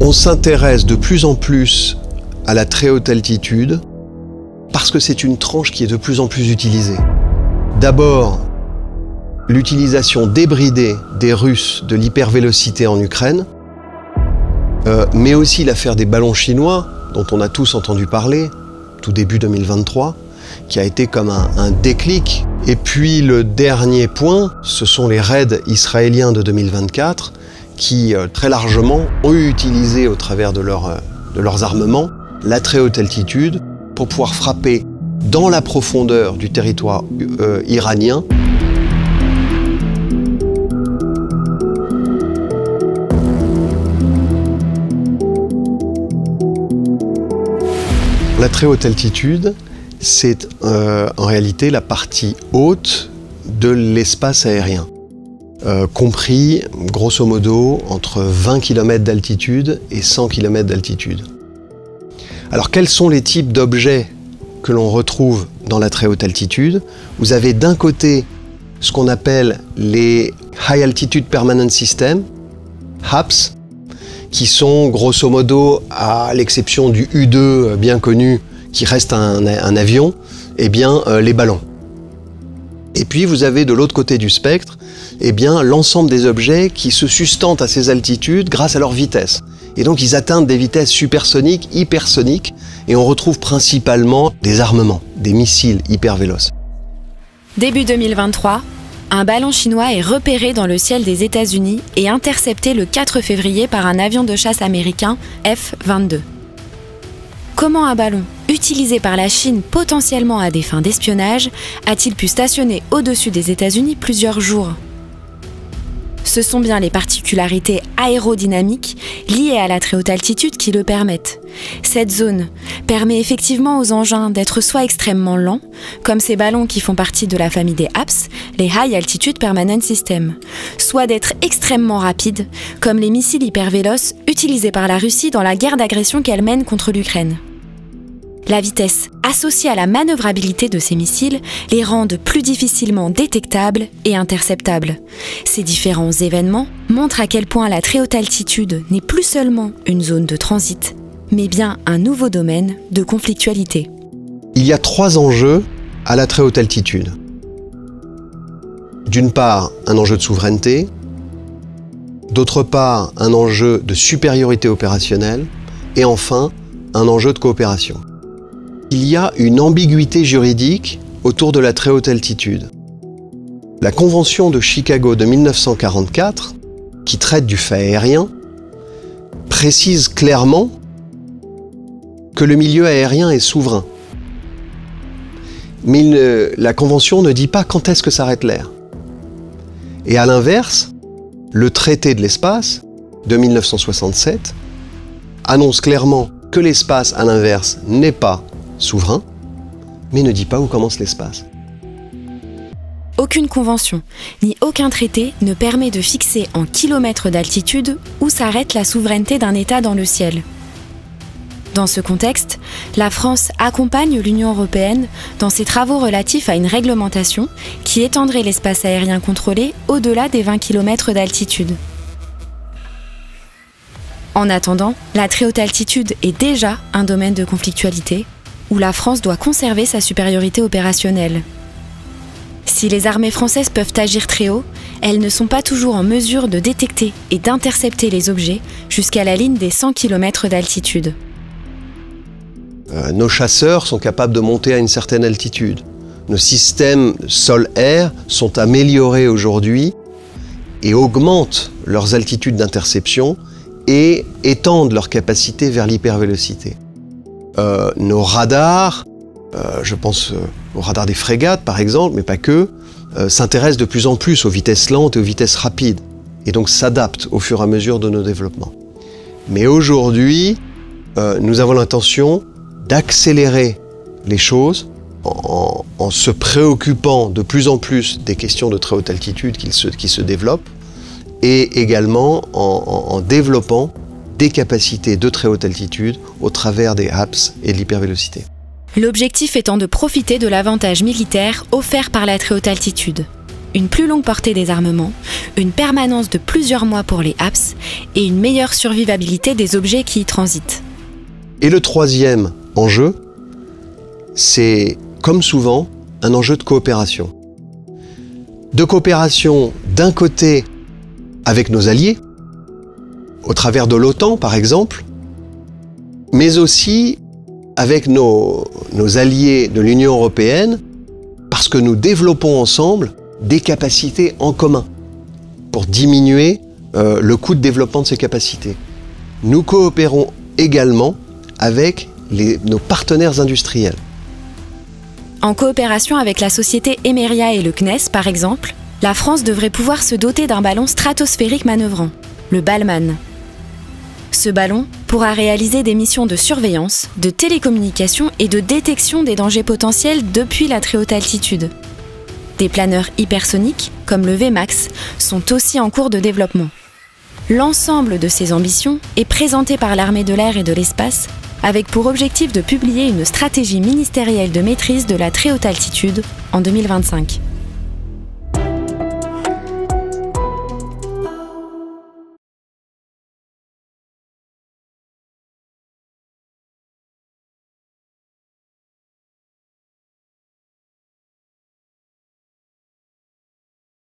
On s'intéresse de plus en plus à la très haute altitude parce que c'est une tranche qui est de plus en plus utilisée. D'abord, l'utilisation débridée des Russes de l'hypervélocité en Ukraine, mais aussi l'affaire des ballons chinois, dont on a tous entendu parler, tout début 2023, qui a été comme un déclic. Et puis le dernier point, ce sont les raids israéliens de 2024, qui très largement ont utilisé au travers de leurs armements la très haute altitude pour pouvoir frapper dans la profondeur du territoire iranien. La très haute altitude, c'est en réalité la partie haute de l'espace aérien, compris grosso modo entre 20 km d'altitude et 100 km d'altitude. Alors quels sont les types d'objets que l'on retrouve dans la très haute altitude? Vous avez d'un côté ce qu'on appelle les High Altitude Permanent System, HAPS, qui sont grosso modo, à l'exception du U-2 bien connu, qui reste un avion, eh bien les ballons. Et puis vous avez de l'autre côté du spectre, eh bien l'ensemble des objets qui se sustentent à ces altitudes grâce à leur vitesse. Et donc ils atteignent des vitesses supersoniques, hypersoniques, et on retrouve principalement des armements, des missiles hypervéloces. Début 2023, un ballon chinois est repéré dans le ciel des États-Unis et intercepté le 4 février par un avion de chasse américain F-22. Comment un ballon, utilisé par la Chine potentiellement à des fins d'espionnage, a-t-il pu stationner au-dessus des États-Unis plusieurs jours ? Ce sont bien les particularités aérodynamiques liées à la très haute altitude qui le permettent. Cette zone permet effectivement aux engins d'être soit extrêmement lents, comme ces ballons qui font partie de la famille des HAPS, les High Altitude Permanent System, soit d'être extrêmement rapides, comme les missiles hypervéloces utilisés par la Russie dans la guerre d'agression qu'elle mène contre l'Ukraine. La vitesse associée à la manœuvrabilité de ces missiles les rendent plus difficilement détectables et interceptables. Ces différents événements montrent à quel point la très haute altitude n'est plus seulement une zone de transit, mais bien un nouveau domaine de conflictualité. Il y a 3 enjeux à la très haute altitude. D'une part, un enjeu de souveraineté, d'autre part, un enjeu de supériorité opérationnelle, et enfin, un enjeu de coopération. Il y a une ambiguïté juridique autour de la très haute altitude. La Convention de Chicago de 1944, qui traite du fait aérien, précise clairement que le milieu aérien est souverain. Mais la Convention ne dit pas quand est-ce que s'arrête l'air. Et à l'inverse, le traité de l'espace de 1967 annonce clairement que l'espace, à l'inverse, n'est pas souverain, mais ne dit pas où commence l'espace. Aucune convention, ni aucun traité ne permet de fixer en kilomètres d'altitude où s'arrête la souveraineté d'un État dans le ciel. Dans ce contexte, la France accompagne l'Union européenne dans ses travaux relatifs à une réglementation qui étendrait l'espace aérien contrôlé au-delà des 20 km d'altitude. En attendant, la très haute altitude est déjà un domaine de conflictualité où la France doit conserver sa supériorité opérationnelle. Si les armées françaises peuvent agir très haut, elles ne sont pas toujours en mesure de détecter et d'intercepter les objets jusqu'à la ligne des 100 km d'altitude. Nos chasseurs sont capables de monter à une certaine altitude. Nos systèmes sol-air sont améliorés aujourd'hui et augmentent leurs altitudes d'interception et étendent leur capacité vers l'hypervélocité. Nos radars, je pense aux radars des frégates par exemple, mais pas que, s'intéressent de plus en plus aux vitesses lentes et aux vitesses rapides, et donc s'adaptent au fur et à mesure de nos développements. Mais aujourd'hui, nous avons l'intention d'accélérer les choses en se préoccupant de plus en plus des questions de très haute altitude qui se développent, et également en développant des capacités de très haute altitude au travers des HAPS et de l'hypervélocité. L'objectif étant de profiter de l'avantage militaire offert par la très haute altitude. une plus longue portée des armements, une permanence de plusieurs mois pour les HAPS et une meilleure survivabilité des objets qui y transitent. Et le troisième enjeu, c'est, comme souvent, un enjeu de coopération. De coopération d'un côté avec nos alliés, au travers de l'OTAN par exemple, mais aussi avec nos alliés de l'Union européenne, parce que nous développons ensemble des capacités en commun pour diminuer le coût de développement de ces capacités. Nous coopérons également avec nos partenaires industriels. En coopération avec la société Emeria et le CNES, par exemple, la France devrait pouvoir se doter d'un ballon stratosphérique manœuvrant, le Ballman. Ce ballon pourra réaliser des missions de surveillance, de télécommunication et de détection des dangers potentiels depuis la très haute altitude. Des planeurs hypersoniques, comme le VMAX, sont aussi en cours de développement. L'ensemble de ces ambitions est présenté par l'armée de l'air et de l'espace, avec pour objectif de publier une stratégie ministérielle de maîtrise de la très haute altitude en 2025.